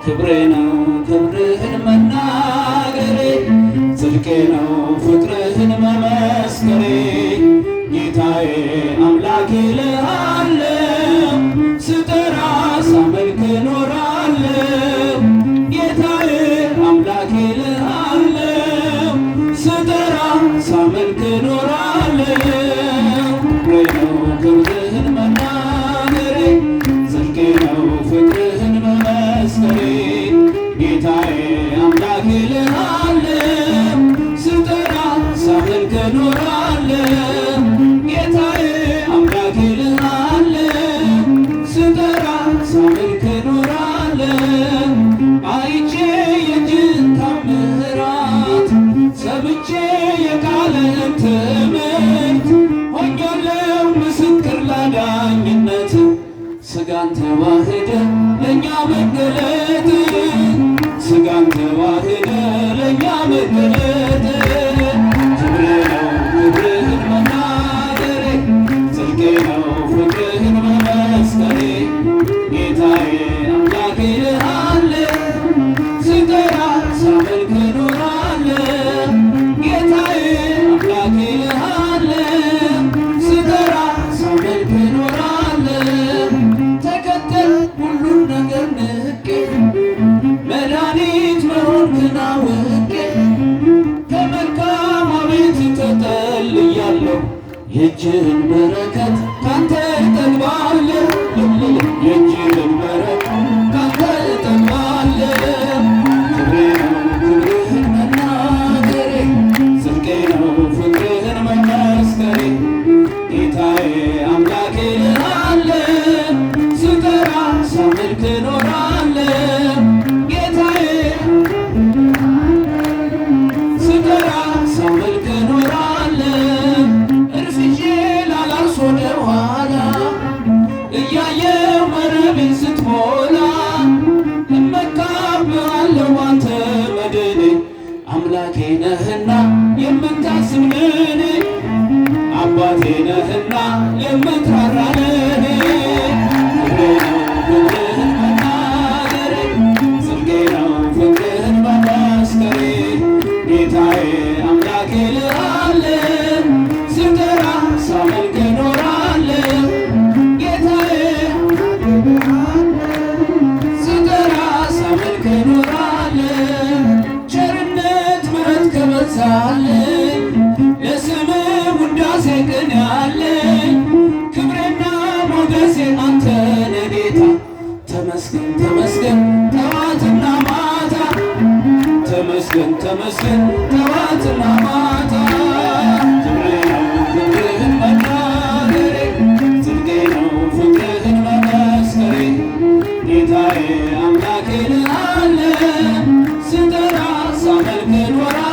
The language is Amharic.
ክብሬ ነው ክብርህን መናገሬ ጽድቄ ነው ፍቅርህን መመስከሬ ጌታዬ አምላኬ እልሃለሁ ስጠራ ሳመልክ እኖራለሁ ጌታዬ አምላኬ እልሃለሁ ስጠራ ሳመልክ እኖራለሁ ክብሬ ነው ክብርህን መናገሬ ጽድቄ ነው ፍቅርህን መመስከሬ ጌታዬ አምላኬ እልሃለሁ ስጠራ ሳመልክ እኖራለሁ ጌታዬ አምላኬ እልሃለሁ ስጠራ ሳመልክ እኖራለሁ አይቼ የእጅህን ተአምራት ሰምቼ የቃልህን ትምህርት ሆኛለሁ ምስክር ላዳኝነት ሥጋን ተዋህደ ለእኛ መገለጥ ሥጋን ተዋህደ ለእኛ መገለጥ ክብሬ ነው ክብርህን መናገሬ ጽድቄ ነው ፍቅርህን መመስከሬ ጌታዬ አምላኬ እልሃለሁ ስጠራ ሳመልክ እኖራለሁ ጌታዬ አምላኬ እልሃለሁ ስጠራ ሳመልክ እኖራለሁ ተከተል ሁሉን ነገር ንቄ መድኃኒት መሆንክን አውቄ ከመልካም ቤት ተጠልያለሁ የእጅህን በረከት ካንተ እጠግባለሁ የእጅህን በረከት ካንተ እጠግባለሁ ክብሬ ነው ክብርህን መናገሬ ጽድቄ ነው ፍቅርህን መመስከሬ ጌታዬ አምላኬ እልሃለሁ ስጠራ ሳመልክ እኖራለሁ ጌታዬ ስጠራ ሳመልክ እኖራለሁ እርፍጄ ላላርስ ወደ ኋላ እያየሁ መረቤን ስትሞላ እመካብሃለሁ አንተ መድኔ አምላኬ ነህና የምታስብ ለኔ አባቴ ነህና የምትራራ ለኔ ክብሬ ነው ክብርህን መናገሬ ጽድቄ ነው ፍቅርህን መመስከሬ ጌታዬ አምላኬ እልሃለሁ ስጠራ ሳመልክ እኖራለሁ ጌታዬ ስጠራ ሳመልክ እኖራለሁ ቸርነት ምሕረት ከበዛልኝ ለስምህ ውዳሴ ቅኔ ያለኝ ክብሬና ሞገሴ አንተ ነህ ጌታ ተመስገን ተመስገን ጠዋትና ማታ ተመስገን ተመስገን ጠዋትና ማታ ክብሬ ነው ክብርህን መናገሬ ጽድቄ ነው ፍቅርህን መመስከሬ ጌታዬ አምላኬ እልሃለሁ ስጠራ ሳመልክ እኖራለሁ